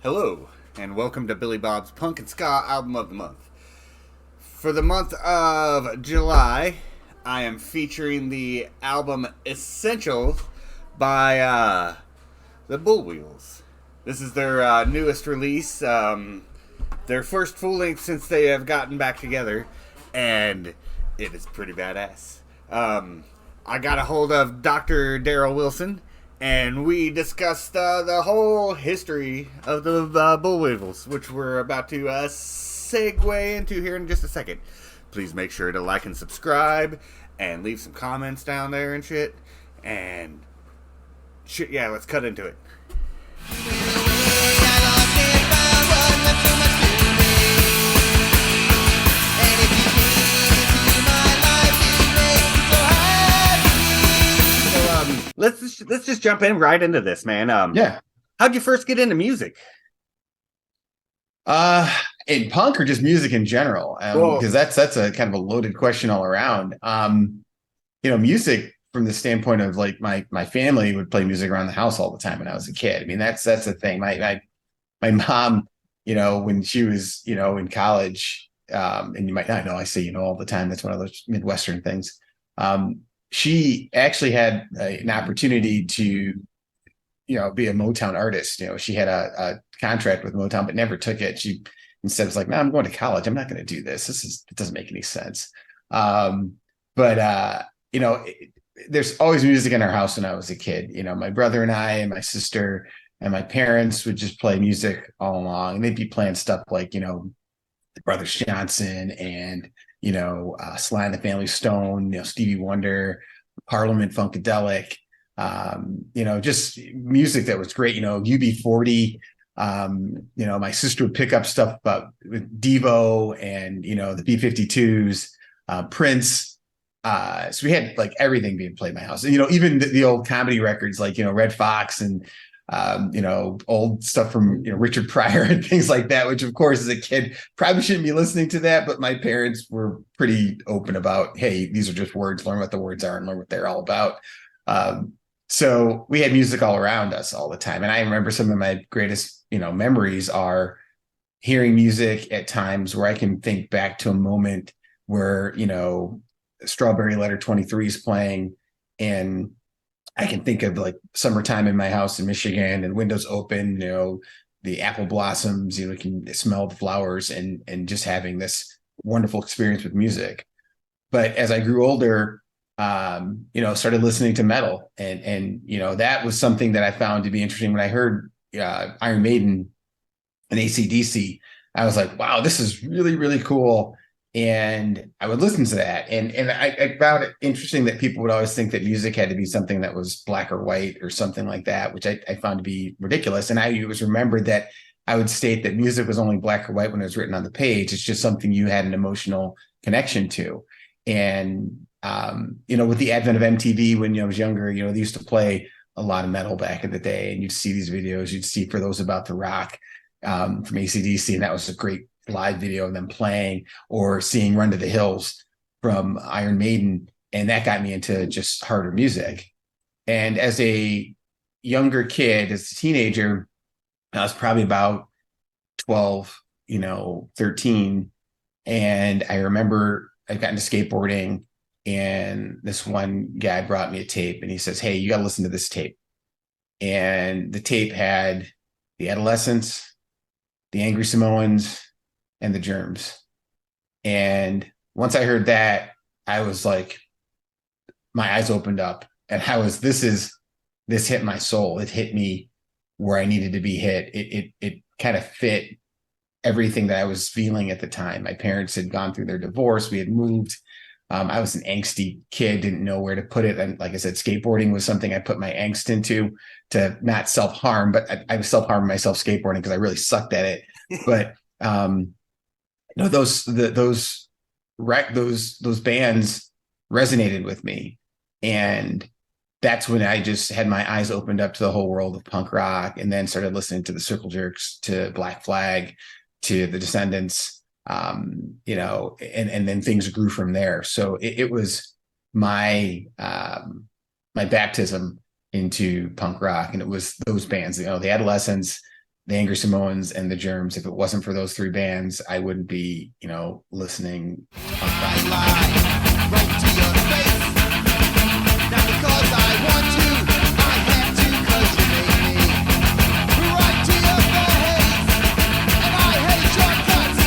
Hello, and welcome to Billy Bob's Punk and Ska Album of the Month. For the month of July, I am featuring the album Essentials by the Boolweevils. This is their newest release, their first full length since they have gotten back together, and it is pretty badass. I got a hold of Dr. Daryl Wilson, and we discussed the whole history of the Bollweevils, which we're about to segue into here in just a second. Please make sure to like and subscribe, and leave some comments down there and shit. And shit, yeah, let's cut into it. Let's just jump in right into this, man. Yeah. How'd you first get into music? In punk or just music in general? Because that's a kind of a loaded question all around. Music from the standpoint of like my family would play music around the house all the time when I was a kid. I mean, that's the thing. My mom, when she was, in college, and you might not know, I say, all the time. That's one of those Midwestern things. She actually had an opportunity to, be a Motown artist. She had a contract with Motown, but never took it. She instead was like, no, I'm going to college. I'm not going to do this. It doesn't make any sense. There's always music in our house when I was a kid. My brother and I and my sister and my parents would just play music all along. And they'd be playing stuff like, the Brothers Johnson and, Sly and the Family Stone, Stevie Wonder, Parliament Funkadelic, just music that was great, UB40. My sister would pick up stuff about with Devo and, the B-52s, Prince. So we had like everything being played in my house. And, even the old comedy records like, Red Fox and, old stuff from Richard Pryor and things like that, which of course as a kid probably shouldn't be listening to that, but my parents were pretty open about, hey, these are just words, learn what the words are and learn what they're all about. So we had music all around us all the time. And I remember some of my greatest, memories are hearing music at times where I can think back to a moment where, Strawberry Letter 23 is playing, and I can think of like summertime in my house in Michigan and windows open, the apple blossoms, you can smell the flowers and just having this wonderful experience with music. But as I grew older, started listening to metal and that was something that I found to be interesting. When I heard Iron Maiden and AC/DC, I was like, wow, this is really, really cool. And I would listen to that. And I found it interesting that people would always think that music had to be something that was black or white or something like that, which I found to be ridiculous. And I always remembered that I would state that music was only black or white when it was written on the page. It's just something you had an emotional connection to. And, with the advent of MTV, when I was younger, they used to play a lot of metal back in the day, and you'd see these videos, you'd see For Those About to Rock from AC/DC. And that was a great live video of them playing, or seeing Run to the Hills from Iron Maiden. And that got me into just harder music. And as a younger kid, as a teenager, I was probably about 12, 13. And I remember I got into skateboarding, and this one guy brought me a tape and he says, hey, you got to listen to this tape. And the tape had the Adolescents, the Angry Samoans, and the Germs. And once I heard that, I was like, my eyes opened up, and this hit my soul. It hit me where I needed to be hit. It kind of fit everything that I was feeling at the time. My parents had gone through their divorce. We had moved. I was an angsty kid, didn't know where to put it. And like I said, skateboarding was something I put my angst into, to not self-harm, but I was self-harming myself skateboarding because I really sucked at it. But those bands resonated with me, and that's when I just had my eyes opened up to the whole world of punk rock, and then started listening to the Circle Jerks, to Black Flag, to the Descendants, and then things grew from there. So it was my baptism into punk rock, and it was those bands, the Adolescents, the Angry Samoans, and the Germs. If it wasn't for those three bands, I wouldn't be, listening to punk rock. Right to your face. Not because I want to, I have to, 'cause you made me. Right to your face. And I hate shortcuts.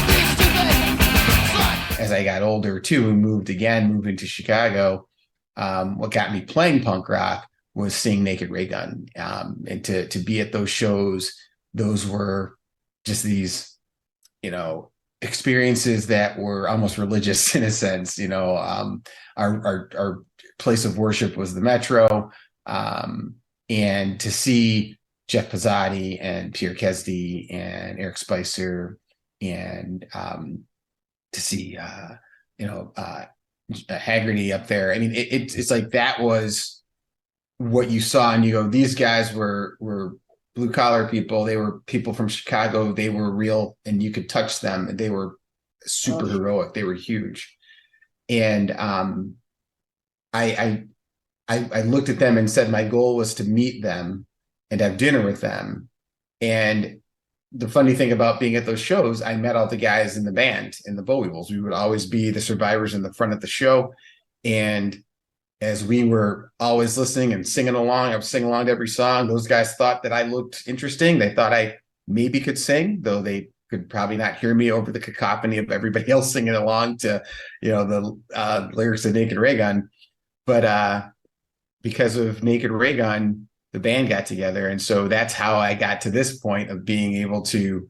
These two things. As I got older too and moving to Chicago, what got me playing punk rock was seeing Naked Ray Gun, and to be at those shows. Those were just these, experiences that were almost religious in a sense. Our place of worship was the Metro, and to see Jeff Pizzati and Pierre Kesdy and Eric Spicer, and to see Haggerty up there. I mean, it's like that was what you saw, and you go, these guys were blue collar people. They were people from Chicago. They were real, and you could touch them. They were super heroic. They were huge. And I looked at them and said my goal was to meet them and have dinner with them. And the funny thing about being at those shows, I met all the guys in the band in the Bollweevils. We would always be the survivors in the front of the show. And as we were always listening and singing along, I was singing along to every song. Those guys thought that I looked interesting. They thought I maybe could sing, though they could probably not hear me over the cacophony of everybody else singing along to, the lyrics of Naked Ray Gun. But because of Naked Ray Gun, the band got together. And so that's how I got to this point of being able to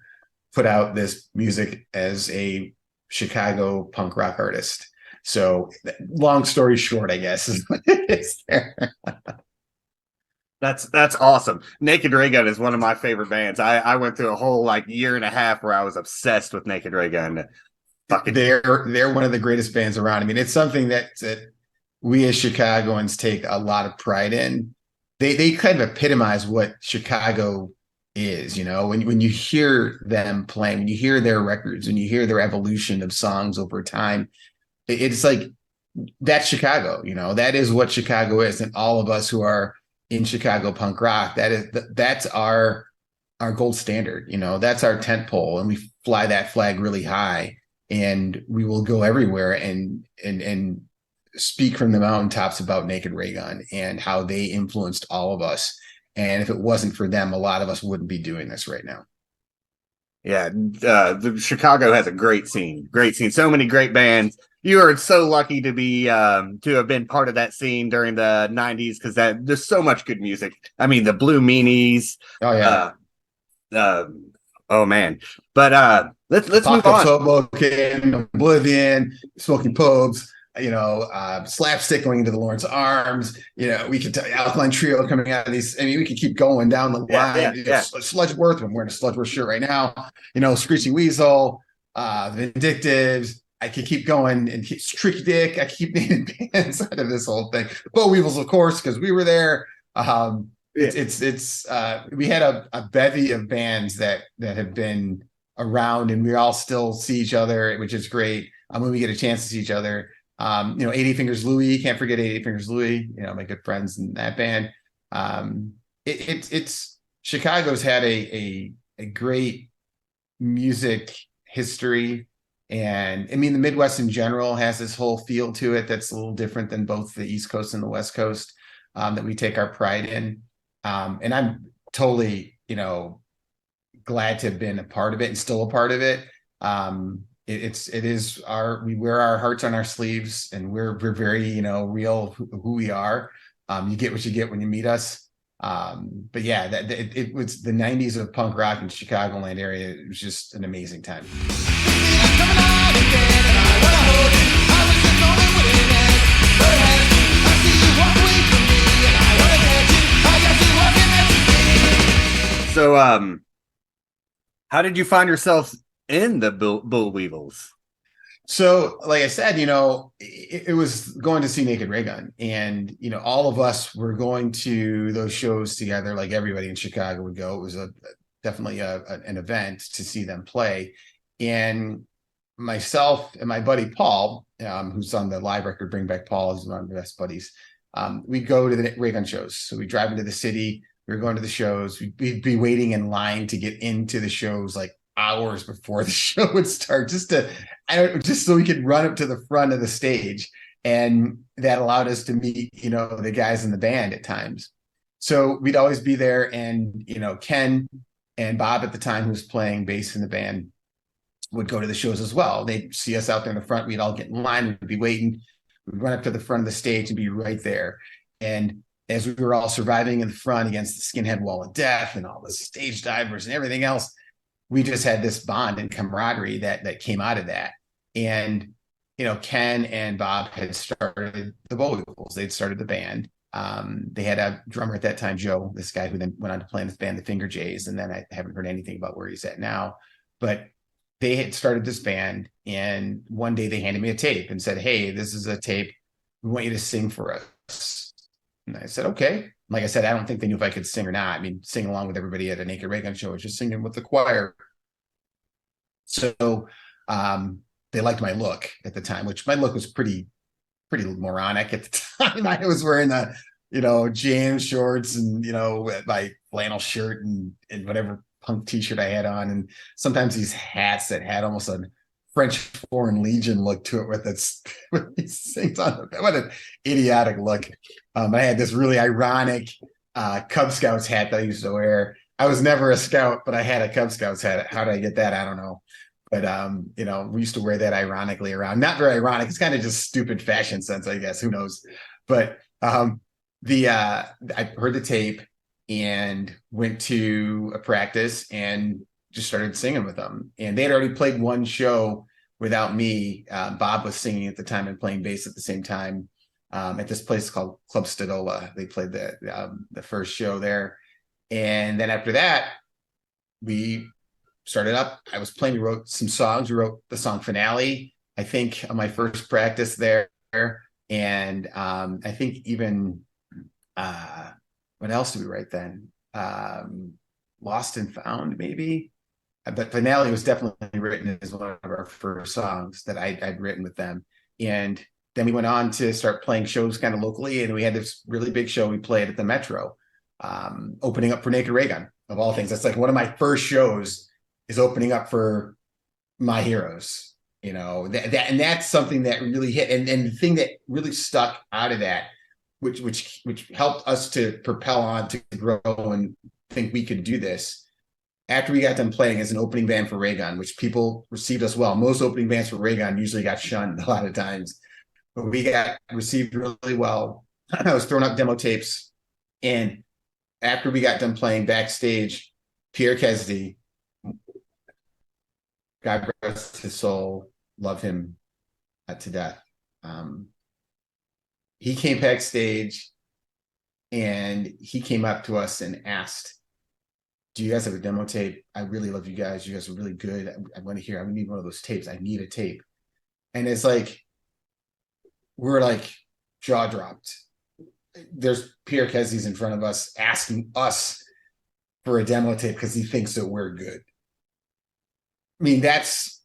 put out this music as a Chicago punk rock artist. So long story short, I guess, is what it is there. That's awesome. Naked Ray Gun is one of my favorite bands. I went through a whole year and a half where I was obsessed with Naked Ray Gun. They're one of the greatest bands around. I mean, it's something that we as Chicagoans take a lot of pride in. They kind of epitomize what Chicago is, when you hear them playing, when you hear their records, when you hear their evolution of songs over time. It's like that's Chicago, that is what Chicago is. And all of us who are in Chicago punk rock, that's our gold standard, that's our tent pole. And we fly that flag really high, and we will go everywhere and speak from the mountaintops about Naked Ray Gun and how they influenced all of us. And if it wasn't for them, a lot of us wouldn't be doing this right now. Yeah. Chicago has a great scene. So many great bands. You are so lucky to be to have been part of that scene during the 90s, because there's so much good music. I mean, the Blue Meanies. Oh yeah. Oh man. But let's move on. Hoboken, Oblivion, Smoking Popes, Slapstick going into the Lawrence Arms. We could tell Alkaline Trio coming out of these. I mean, we could keep going down the line. Sludgeworth, I'm wearing a Sludgeworth shirt right now. Screeching Weasel, Vindictives. I could keep going, and Tricky Dick. I keep naming bands out of this whole thing. Bollweevils, of course, because we were there. We had a bevy of bands that have been around, and we all still see each other, which is great. When we get a chance to see each other, 80 Fingers Louie, can't forget 80 Fingers Louie. My good friends in that band. It's Chicago's had a great music history. And I mean, the Midwest in general has this whole feel to it that's a little different than both the East Coast and the West Coast, that we take our pride in. And I'm totally, glad to have been a part of it and still a part of it. We wear our hearts on our sleeves, and we're very, real who we are. You get what you get when you meet us. But yeah, it was the 90s of punk rock in Chicagoland area. It was just an amazing time. So, how did you find yourself in the Boolweevils? So, like I said, it was going to see Naked Ray Gun, and all of us were going to those shows together. Like everybody in Chicago would go. It was definitely an event to see them play. And myself and my buddy Paul, who's on the live record Bring Back Paul, is one of my best buddies. We go to the Ray Gun shows. So we drive into the city. We were going to the shows. We'd be waiting in line to get into the shows like hours before the show would start, just so we could run up to the front of the stage. And that allowed us to meet, the guys in the band at times. So we'd always be there. And, Ken and Bob at the time, who was playing bass in the band, would go to the shows as well. They'd see us out there in the front. We'd all get in line. We'd be waiting. We'd run up to the front of the stage and be right there. And as we were all surviving in the front against the Skinhead Wall of Death and all the stage divers and everything else, we just had this bond and camaraderie that came out of that. And, Ken and Bob had started the Bollweevils. They'd started the band. They had a drummer at that time, Joe, this guy who then went on to play in this band, the Finger Jays. And then I haven't heard anything about where he's at now. But they had started this band. And one day they handed me a tape and said, "Hey, this is a tape. We want you to sing for us." And I said, "Okay." Like I said, I don't think they knew if I could sing or not. I mean, sing along with everybody at a Naked Ray Gun show. I was just singing with the choir. So they liked my look at the time, which my look was pretty moronic at the time. I was wearing the, jeans shorts and, my flannel shirt and whatever punk t-shirt I had on. And sometimes these hats that had almost a French Foreign Legion look to it with these things on. What an idiotic look. I had this really ironic Cub Scouts hat that I used to wear. I was never a scout, but I had a Cub Scouts hat. How did I get that? I don't know. But, we used to wear that ironically around. Not very ironic. It's kind of just stupid fashion sense, I guess. Who knows? But I heard the tape and went to a practice and just started singing with them. And they had already played one show without me. Bob was singing at the time and playing bass at the same time at this place called Club Stadola. They played the first show there. And then after that, we started up. I was playing, we wrote some songs. We wrote the song Finale, I think, on my first practice there. And I think even, what else did we write then? Lost and Found, maybe. But Finale was definitely written as one of our first songs that I'd written with them. And then we went on to start playing shows kind of locally. And we had this really big show we played at the Metro, opening up for Naked Ray Gun, of all things. That's like one of my first shows is opening up for My Heroes, and that's something that really hit. And the thing that really stuck out of that, which helped us to propel on to grow and think we could do this. After we got done playing as an opening band for Ray Gun, which people received us well. Most opening bands for Ray Gun usually got shunned a lot of times, but we got received really well. I was throwing up demo tapes. And after we got done playing backstage, Pierre Kesdy, God rest his soul, love him to death. He came backstage and he came up to us and asked, "Do you guys have a demo tape? I really love you guys. You guys are really good. I want to hear, I need one of those tapes. I need a tape." And it's like, we're like jaw dropped. There's Pierre Kesdy's in front of us asking us for a demo tape because he thinks that we're good. I mean, that's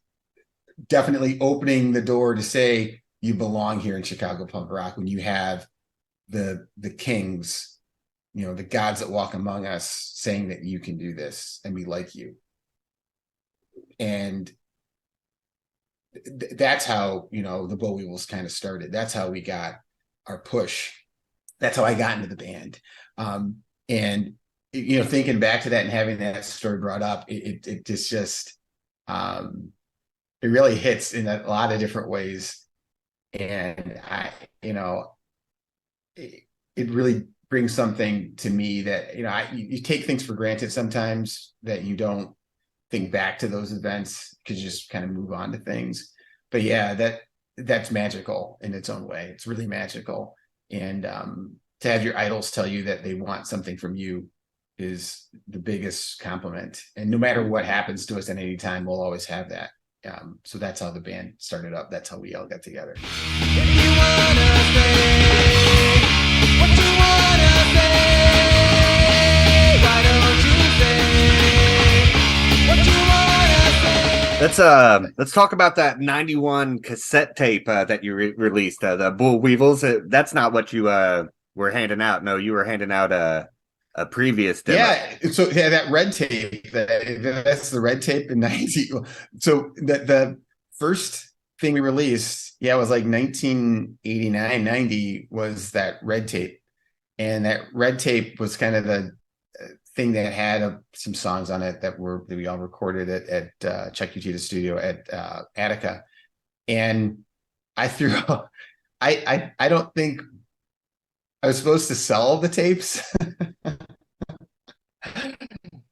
definitely opening the door to say you belong here in Chicago punk rock when you have the kings, the gods that walk among us saying that you can do this and we like you. And that's how, the Bollweevils kind of started. That's how we got our push. That's how I got into the band. And, thinking back to that and having that story brought up, it just it really hits in a lot of different ways. And it really brings something to me that, you take things for granted sometimes, that you don't think back to those events because you just kind of move on to things. But yeah, that's magical in its own way. It's really magical. And to have your idols tell you that they want something from you is the biggest compliment. And no matter what happens to us at any time, we'll always have that. So that's how the band started up. That's how we all got together. If you wanna say what you wanna say, why don't you say what you wanna say? Let's talk about that 91 cassette tape that you released, the Boolweevils. That's not what you were handing out. No, you were handing out a a previous demo. Yeah, so yeah, that red tape, that's the red tape in 90. So the first thing we released, yeah, it was like 1989, 90 was that red tape. And that red tape was kind of the thing that had some songs on it that we all recorded at Chuck Uchida studio at Attica. And I threw I don't think I was supposed to sell the tapes.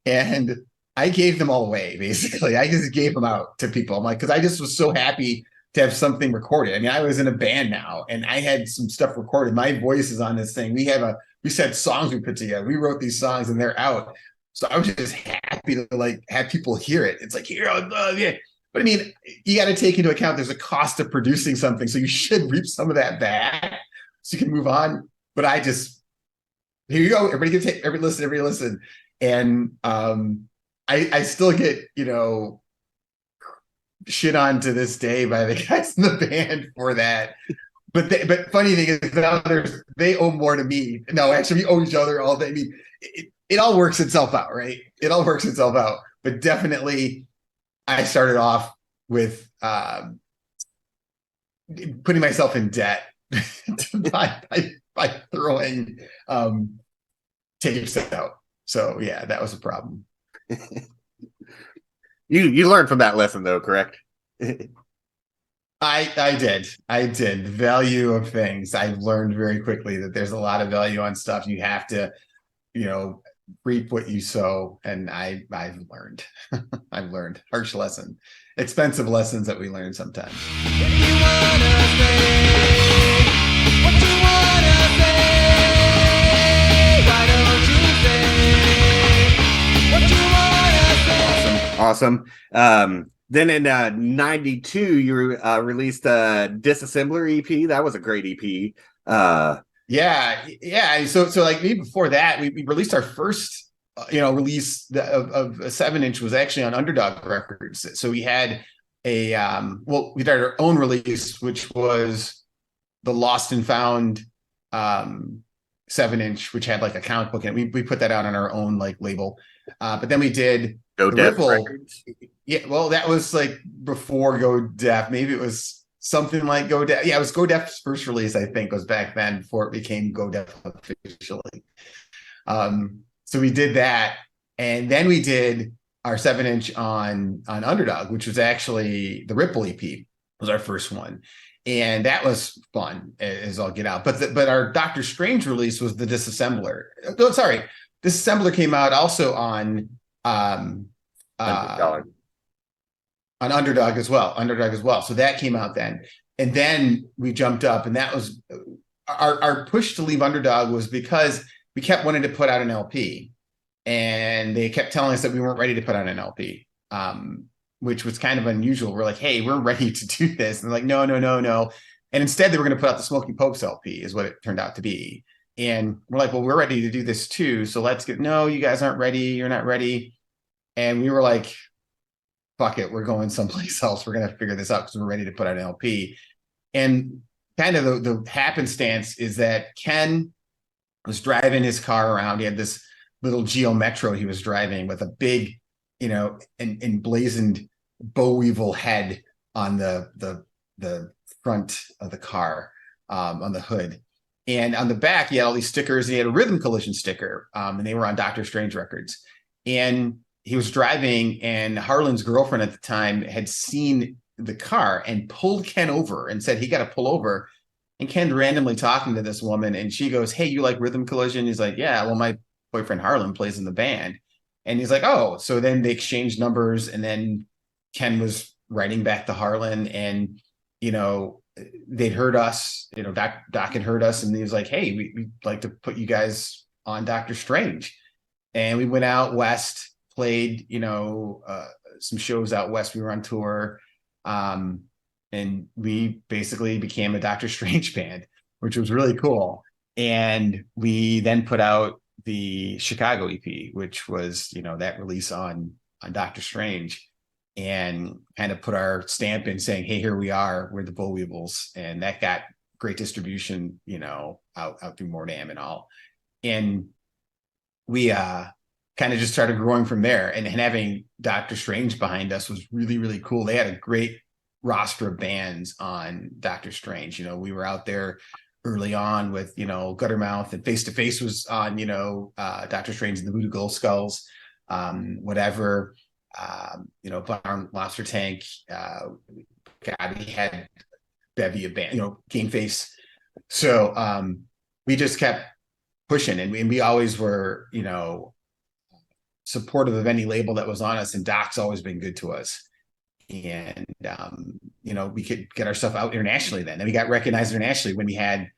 And I gave them all away, basically. I just gave them out to people. I'm like, because I just was so happy to have something recorded. I mean, I was in a band now and I had some stuff recorded. My voice is on this thing. We said songs we put together. We wrote these songs and they're out. So I was just happy to like have people hear it. It's like, here, yeah. But I mean, you got to take into account there's a cost of producing something. So you should reap some of that back so you can move on. But I just, here you go. Everybody listen. And I still get, shit on to this day by the guys in the band for that. But funny thing is now they owe more to me. No, actually we owe each other all day. I mean, it all works itself out, right? It all works itself out. But definitely I started off with putting myself in debt by throwing tapes out. So yeah, that was a problem. You learned from that lesson though, correct? I did. The value of things. I learned very quickly that there's a lot of value on stuff. You have to, reap what you sow. And I've learned. I've learned harsh lesson, expensive lessons that we learn sometimes. If you wanna say what you wanna say, why don't you say what you wanna say? Awesome. Then in 92, you released a Disassembler EP. That was a great EP. Yeah. So like maybe before that, we released our first, release of a 7-inch was actually on Underdog Records. So we had we had our own release, which was the Lost and Found 7-inch, which had like a comic book in it. We put that out on our own like label. But then we did Go the Deaf Ripple. Records. Yeah, well, that was like before Go Deaf. Maybe it was something like Go Deaf. Yeah, it was Go Deaf's first release, I think, was back then before it became Go Deaf officially. So we did that, and then we did our 7-inch on Underdog, which was actually the Ripple EP was our first one, and that was fun as all get out. But our Doctor Strange release was the Disassembler. Oh, sorry, Disassembler came out also on $100. On Underdog as well. So that came out then. And then we jumped up, and that was our push to leave Underdog was because we kept wanting to put out an LP, and they kept telling us that we weren't ready to put out an LP, which was kind of unusual. We're like, hey, we're ready to do this. And they're like, no. And instead they were going to put out the Smoky Popes LP is what it turned out to be. And we're like, well, we're ready to do this too. So no, you guys aren't ready. You're not ready. And we were like, fuck it, we're going someplace else. We're going to figure this out because we're ready to put out an LP. And kind of the happenstance is that Ken was driving his car around. He had this little Geo Metro he was driving with a big, emblazoned Bollweevil head on the front of the car, on the hood. And on the back, he had all these stickers. And he had a Rhythm Collision sticker, and they were on Dr. Strange records. And he was driving, and Harlan's girlfriend at the time had seen the car and pulled Ken over and said, he got to pull over. And Ken randomly talking to this woman, and she goes, hey, you like Rhythm Collision? He's like, yeah, well, my boyfriend Harlan plays in the band. And he's like, oh, so then they exchanged numbers, and then Ken was writing back to Harlan, and, they'd heard us, Doc had heard us, and he was like, hey, we'd like to put you guys on Dr. Strange. And we went out west, played, some shows out west. We were on tour, and we basically became a Dr. Strange band, which was really cool. And we then put out the Chicago EP, which was, that release on Dr. Strange, and kind of put our stamp in saying, hey, here we are, we're the Bollweevils. And that got great distribution, out through Mordam and all. And we kind of just started growing from there. And having Dr. Strange behind us was really, really cool. They had a great roster of bands on Dr. Strange. You know, we were out there early on with, you know, Guttermouth, and Face to Face was on, you know, Dr. Strange and the Voodoo Glow Skulls, whatever, you know, Barn Lobster Tank. God, we had bevy of band, you know, Game Face. So we just kept pushing, and we always were, you know, supportive of any label that was on us, and Doc's always been good to us. And you know, we could get our stuff out internationally then. And we got recognized internationally when we had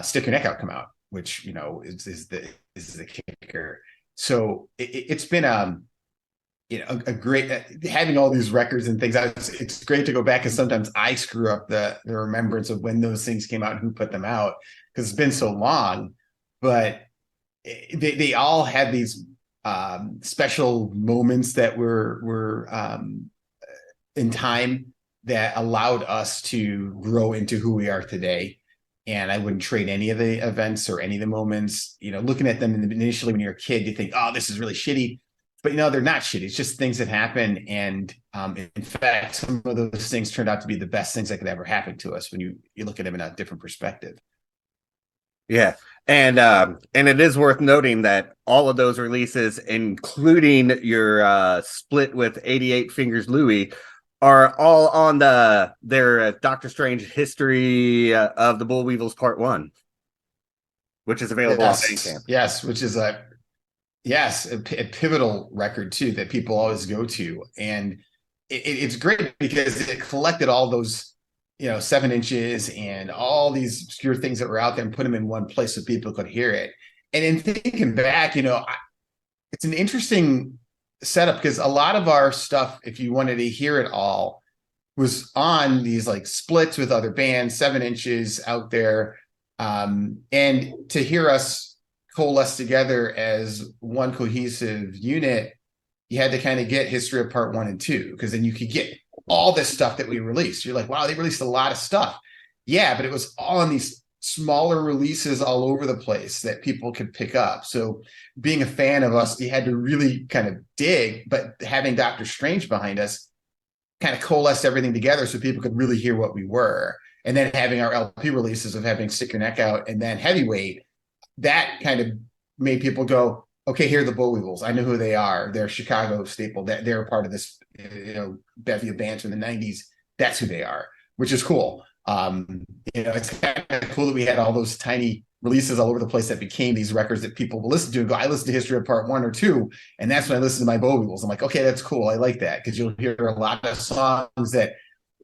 Stick Your Neck Out come out, which, you know, is the kicker. So it's been you know, a great, having all these records and things. It's great to go back, and sometimes I screw up the remembrance of when those things came out and who put them out, because it's been so long. But they all had these special moments that were in time that allowed us to grow into who we are today. And I wouldn't trade any of the events or any of the moments. You know, looking at them initially when you're a kid, you think, oh, this is really shitty. But, you know, they're not shitty. It's just things that happen. And in fact, some of those things turned out to be the best things that could ever happen to us when you look at them in a different perspective. Yeah. And it is worth noting that all of those releases, including your split with 88 Fingers Louie, are all on their Doctor Strange History of the Bollweevils Part 1, which is available on Bandcamp. Yes, which is a pivotal record too that people always go to. And it's great because it collected all those, you know, 7 inches and all these obscure things that were out there and put them in one place so people could hear it. And in thinking back, you know, it's an interesting setup, because a lot of our stuff, if you wanted to hear it all, was on these like splits with other bands, 7 inches out there. And to hear us coalesce together as one cohesive unit, you had to kind of get History of Part 1 and 2, because then you could get all this stuff that we released. You're like, wow, they released a lot of stuff. Yeah, but it was all on these smaller releases all over the place that people could pick up. So being a fan of us, you had to really kind of dig, but having Dr. Strange behind us kind of coalesced everything together so people could really hear what we were. And then having our LP releases of having Stick Your Neck Out and then Heavyweight, that kind of made people go, okay, here are the Bollweevils. I know who they are. They're a Chicago staple. That they're part of this, you know, bevy of bands from the 90s. That's who they are, which is cool. You know, it's kind of cool that we had all those tiny releases all over the place that became these records that people will listen to and go, I listened to History of Part 1 or 2, and that's when I listened to my Bollweevils. I'm like, okay, that's cool. I like that, because you'll hear a lot of songs that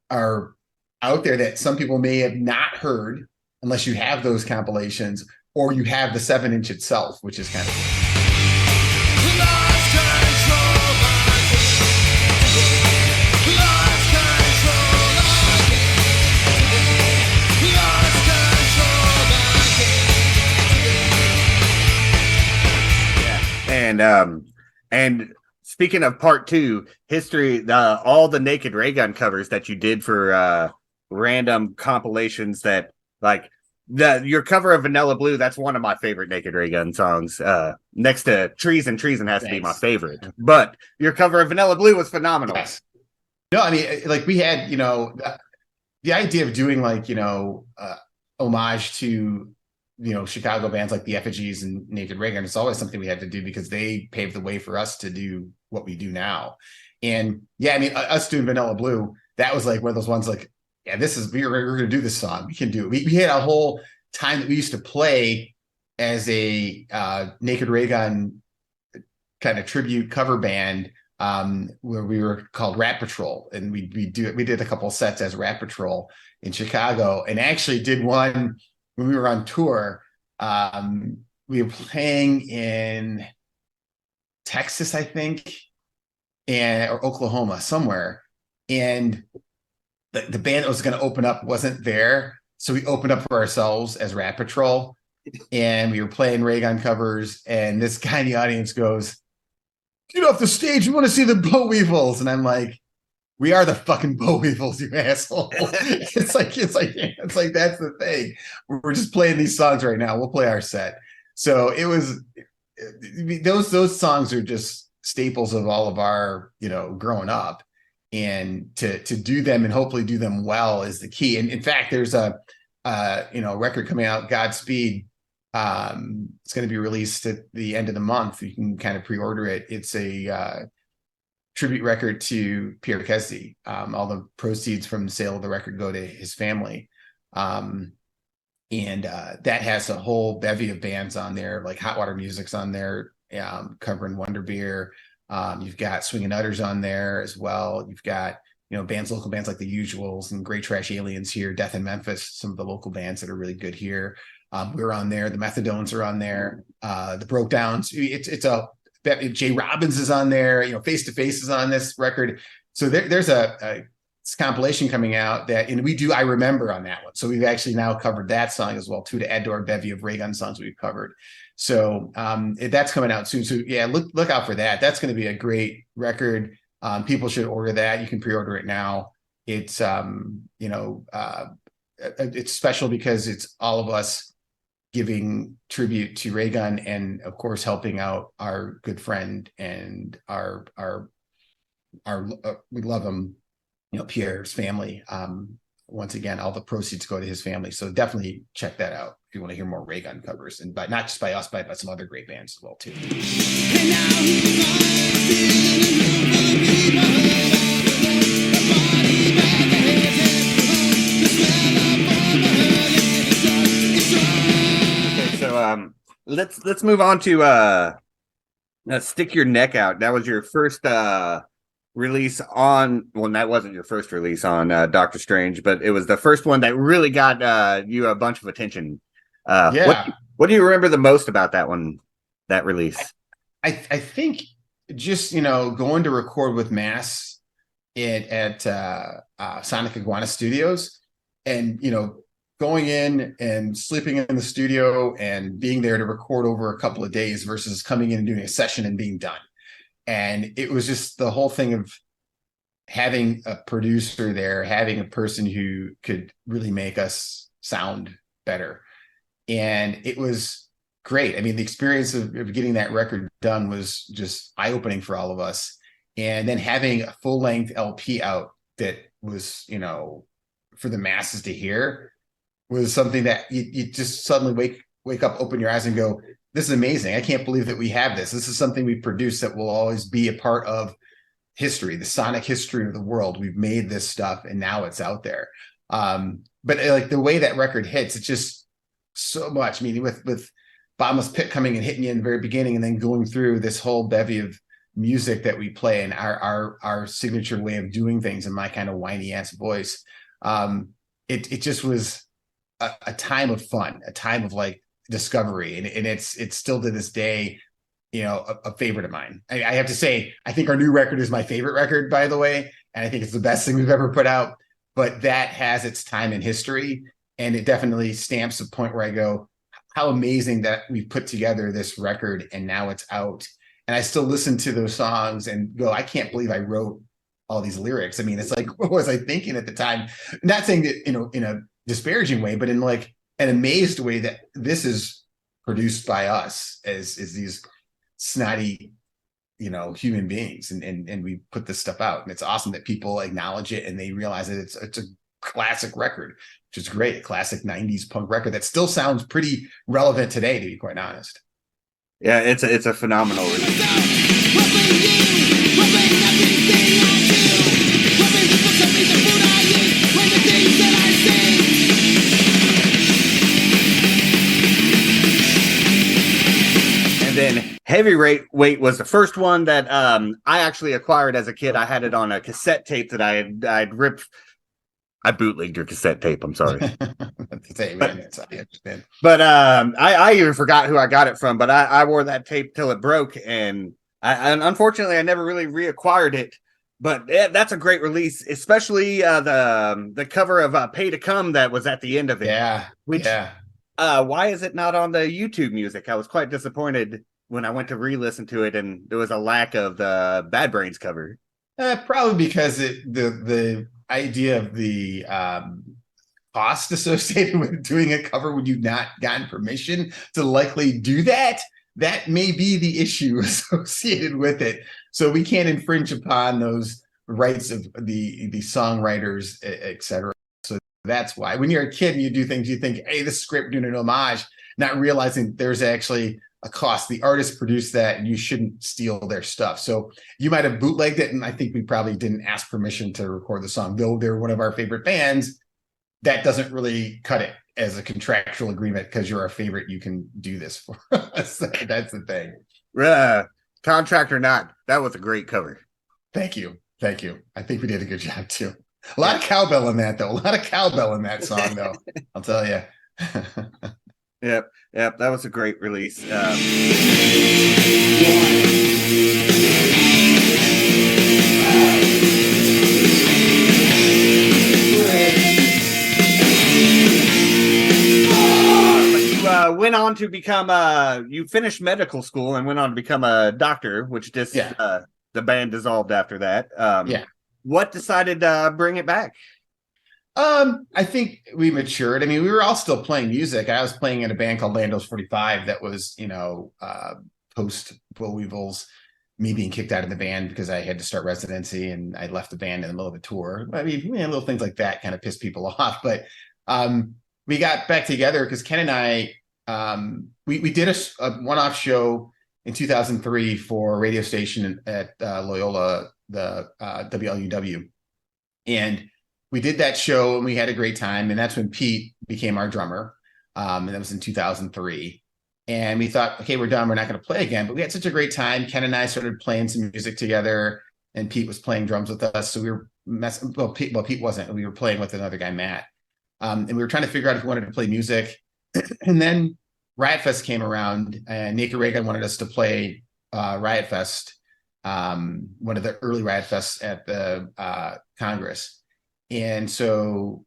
are out there that some people may have not heard unless you have those compilations or you have the 7-inch itself, which is kind of cool. And speaking of Part 2, History, all the Naked Ray Gun covers that you did for random compilations, that like your cover of Vanilla Blue, that's one of my favorite Naked Ray Gun songs. Next to Treason has to be my favorite. But your cover of Vanilla Blue was phenomenal. Yes. No, I mean, like we had, you know, the idea of doing like, you know, homage to, you know, Chicago bands like the Effigies and Naked Ray Gun. It's always something we had to do because they paved the way for us to do what we do now. And yeah, I mean, us doing Vanilla Blue, that was like one of those ones like, yeah, this is, we're going to do this song. We can do it. We had a whole time that we used to play as a Naked Ray Gun kind of tribute cover band, where we were called Rat Patrol. And we did a couple of sets as Rat Patrol in Chicago, and actually did one when we were on tour. We were playing in Texas, I think, or Oklahoma, somewhere. And the band that was going to open up wasn't there. So we opened up for ourselves as Rat Patrol. And we were playing Ray Gun covers. And this guy in the audience goes, "Get off the stage. We want to see the Bollweevils." And I'm like, "We are the fucking Bollweevils, you asshole." It's like that's the thing. We're just playing these songs right now. We'll play our set. So it was those songs are just staples of all of our, growing up, and to do them and hopefully do them well is the key. And in fact, there's a record coming out, Godspeed. It's going to be released at the end of the month. You can kind of pre-order it. It's a tribute record to Pierre Kesey. All the proceeds from the sale of the record go to his family. And that has a whole bevy of bands on there, like Hot Water Music's on there, covering Wonder Beer. You've got Swingin' Utters on there as well. You've got, local bands like The Usuals and Great Trash Aliens here, Death in Memphis, some of the local bands that are really good here. We're on there. The Methadones are on there. The Broke Downs. Jay Robbins is on there. Face to Face is on this record. So there's a compilation coming out and we do I Remember on that one. So we've actually now covered that song as well too, to add to our bevy of Ray Gun songs we've covered. So that's coming out soon. So yeah, look out for that. That's going to be a great record. People should order that. You can pre-order it now. It's it's special because it's all of us giving tribute to Ray Gun, and of course helping out our good friend and our we love him, Pierre's family. Once again, all the proceeds go to his family. So definitely check that out if you want to hear more Ray Gun covers, and not just by us, but by some other great bands as well too. And now let's move on to Stick Your Neck Out. That was your first release on, well, that wasn't your first release on Doctor Strange, but it was the first one that really got you a bunch of attention. What do you remember the most about that release? I think just going to record with Mass at Sonic Iguana Studios, and going in and sleeping in the studio and being there to record over a couple of days versus coming in and doing a session and being done. And it was just the whole thing of having a producer there, having a person who could really make us sound better. And it was great. I mean, the experience of getting that record done was just eye-opening for all of us. And then having a full-length LP out that was, for the masses to hear was something that you just suddenly wake up, open your eyes and go, this is amazing. I can't believe that we have this. This is something we produced that will always be a part of history, the sonic history of the world. We've made this stuff and now it's out there. But like the way that record hits, it's just so much. I mean, with Bottomless Pit coming and hitting you in the very beginning and then going through this whole bevy of music that we play and our signature way of doing things in my kind of whiny ass voice. It just was a time of fun, a time of like discovery. And it's still to this day, a favorite of mine. I have to say, I think our new record is my favorite record, by the way. And I think it's the best thing we've ever put out, but that has its time in history. And it definitely stamps a point where I go, how amazing that we've put together this record and now it's out. And I still listen to those songs and go, I can't believe I wrote all these lyrics. I mean, it's like, what was I thinking at the time? Not saying that, in a disparaging way, but in like an amazed way that this is produced by us as these snotty, human beings. And we put this stuff out, and it's awesome that people acknowledge it and they realize that it's a classic record, which is great. A classic 90s punk record that still sounds pretty relevant today, to be quite honest. Yeah, it's a phenomenal release. And then Heavyweight was the first one that I actually acquired as a kid. I had it on a cassette tape that I'd ripped. I bootlegged your cassette tape. I'm sorry. But I even forgot who I got it from. But I wore that tape till it broke, and unfortunately I never really reacquired it. But that's a great release, especially the cover of "Pay to Come" that was at the end of it. Yeah. Why is it not on the YouTube music? I was quite disappointed when I went to re-listen to it, and there was a lack of the Bad Brains cover. Probably because the idea of the cost associated with doing a cover when you've not gotten permission to likely do that that may be the issue associated with it. So we can't infringe upon those rights of the songwriters, etc. So that's why when you're a kid and you do things, you think, hey, this script doing an homage, not realizing there's actually a cost. The artist produced that and you shouldn't steal their stuff. So you might have bootlegged it, and I think we probably didn't ask permission to record the song, though they're one of our favorite bands. That doesn't really cut it as a contractual agreement. Because you're our favorite, you can do this for us. That's the thing. Contract or not, that was a great cover. Thank you. I think we did a good job too. A lot of cowbell in that, though. A lot of cowbell in that song, though. I'll tell you. Yep, that was a great release. Went on to become you finished medical school and went on to become a doctor, which just the band dissolved after that. What decided to bring it back? I think we matured. I mean, we were all still playing music. I was playing in a band called Lando's 45 that was, post Bollweevils, me being kicked out of the band because I had to start residency and I left the band in the middle of a tour. I mean, little things like that kind of piss people off. But we got back together because Ken and I, we did a one-off show in 2003 for a radio station at Loyola, the WLUW. And we did that show and we had a great time. And that's when Pete became our drummer. And that was in 2003. And we thought, okay, we're done. We're not going to play again. But we had such a great time. Ken and I started playing some music together and Pete was playing drums with us. So we were messing, Pete wasn't. We were playing with another guy, Matt. And we were trying to figure out if we wanted to play music. And then Riot Fest came around and Naked Raygun wanted us to play Riot Fest, one of the early Riot Fests at the Congress. And so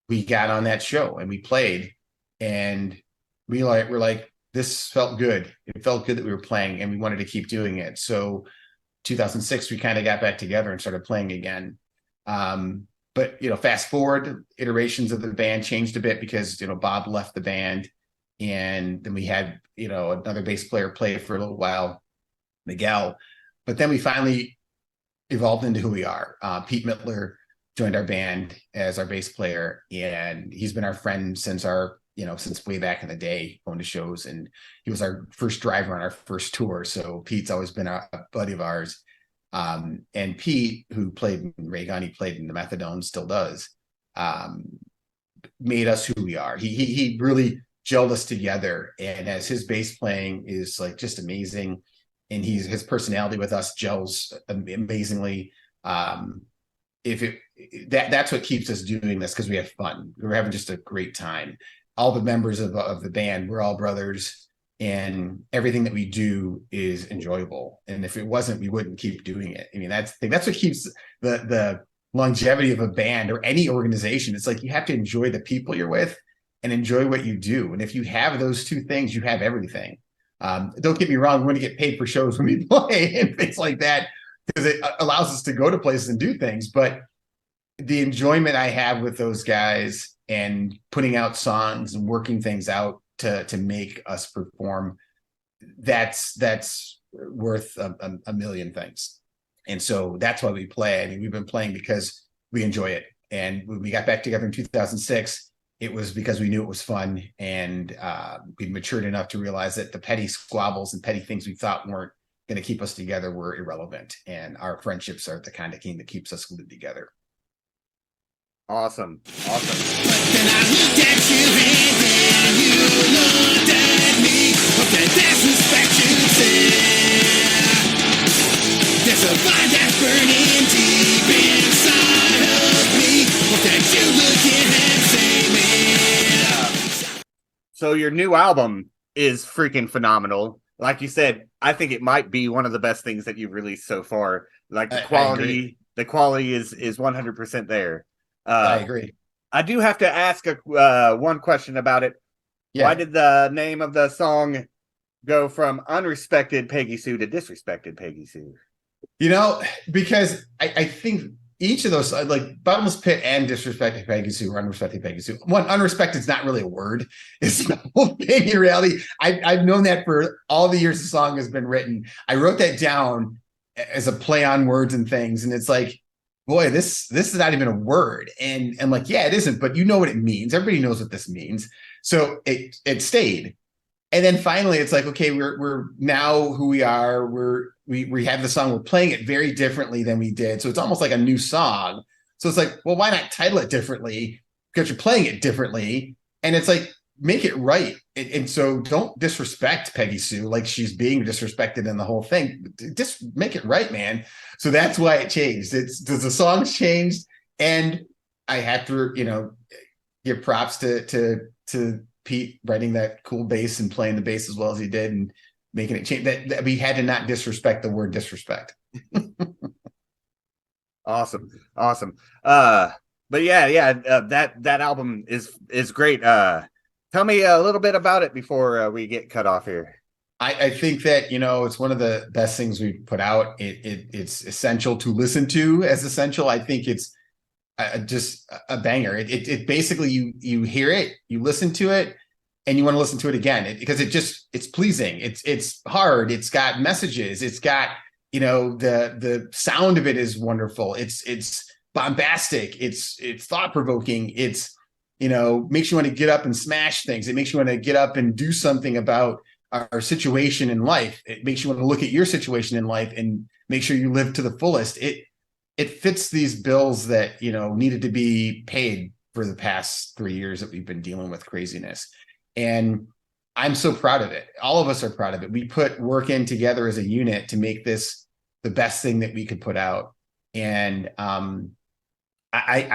we got on that show and we played and we're like, this felt good. It felt good that we were playing and we wanted to keep doing it. So 2006, we kind of got back together and started playing again. But, fast forward, iterations of the band changed a bit because, Bob left the band and then we had, another bass player play for a little while, Miguel. But then we finally evolved into who we are. Pete Mittler joined our band as our bass player, and he's been our friend since since way back in the day, going to shows, and he was our first driver on our first tour. So Pete's always been a buddy of ours. And Pete, who played in Raygun, he played in the Methadone, still does, made us who we are. He really gelled us together, and as his bass playing is like just amazing, and his personality with us gels amazingly. That's what keeps us doing this, because we have fun. We're having just a great time. All the members of the band, we're all brothers, and everything that we do is enjoyable. And if it wasn't, we wouldn't keep doing it. I mean, that's what keeps the longevity of a band or any organization. It's like you have to enjoy the people you're with and enjoy what you do. And if you have those two things, you have everything. Don't get me wrong, we're going to get paid for shows when we play and things like that, because it allows us to go to places and do things. But the enjoyment I have with those guys and putting out songs and working things out to make us perform, that's worth a million things. And so that's why we play. I mean, we've been playing because we enjoy it. And when we got back together in 2006, it was because we knew it was fun, and we matured enough to realize that the petty squabbles and petty things we thought weren't going to keep us together were irrelevant, and our friendships are the kind of thing that keeps us glued together. Awesome. Then I looked at you and then you looked at me. Okay, that's respect you said. There's a fire that's burning deep inside of me. Okay, you look and say me. So your new album is freaking phenomenal. Like you said, I think it might be one of the best things that you've released so far. Like the quality is 100% there. I agree. I do have to ask one question about it. Yeah. Why did the name of the song go from Unrespected Peggy Sue to Disrespected Peggy Sue? Because I think each of those, like Bottomless Pit and Disrespecting Peggy Sue or Unrespecting Peggy Sue. One, unrespect is not really a word. It's the whole thing in reality. I've known that for all the years the song has been written. I wrote that down as a play on words and things. And it's like, boy, this is not even a word. And like, yeah, it isn't, but you know what it means. Everybody knows what this means. So it stayed. And then finally, it's like, okay, we're now who we are. We have the song. We're playing it very differently than we did. So it's almost like a new song. So it's like, well, why not title it differently? Because you're playing it differently. And it's like, make it right. And so don't disrespect Peggy Sue like she's being disrespected in the whole thing. Just make it right, man. So that's why it changed. The song's changed, and I have to, give props to Pete writing that cool bass and playing the bass as well as he did and making it change. That we had to not disrespect the word disrespect. Awesome. But that album is great. Tell me a little bit about it before we get cut off here. I think that, it's one of the best things we've put out. It's essential to listen to as essential. I think it's just a banger. It basically, you hear it, you listen to it, and you want to listen to it again because it's pleasing. It's hard. It's got messages. It's got, the sound of it is wonderful. It's bombastic. It's thought provoking. It's, makes you want to get up and smash things. It makes you want to get up and do something about our situation in life. It makes you want to look at your situation in life and make sure you live to the fullest. It fits these bills that, needed to be paid for the past 3 years that we've been dealing with craziness. And I'm so proud of it. All of us are proud of it. We put work in together as a unit to make this the best thing that we could put out. And I'm glad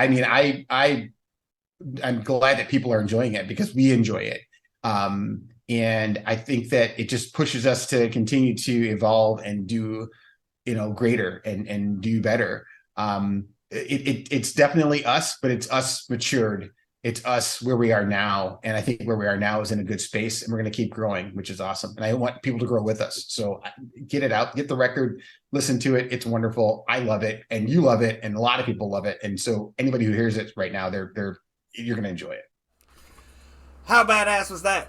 that people are enjoying it because we enjoy it. And I think that it just pushes us to continue to evolve and do, greater and do better. It's definitely us, but it's us matured. It's us where we are now. And I think where we are now is in a good space, and we're going to keep growing, which is awesome. And I want people to grow with us. So get it out, get the record, listen to it. It's wonderful. I love it. And you love it. And a lot of people love it. And so anybody who hears it right now, you're going to enjoy it. How badass was that?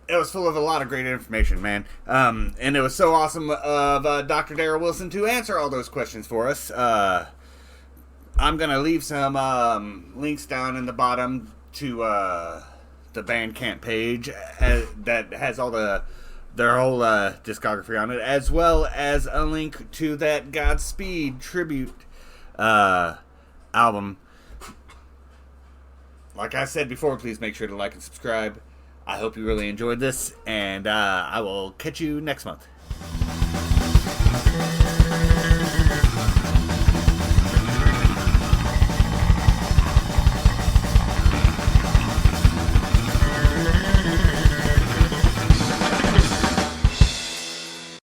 It was full of a lot of great information, man. And it was so awesome of Dr. Daryl Wilson to answer all those questions for us. I'm going to leave some links down in the bottom to the Bandcamp page that has all their whole discography on it, as well as a link to that Godspeed tribute album. Like I said before, please make sure to like and subscribe. I hope you really enjoyed this, and I will catch you next month.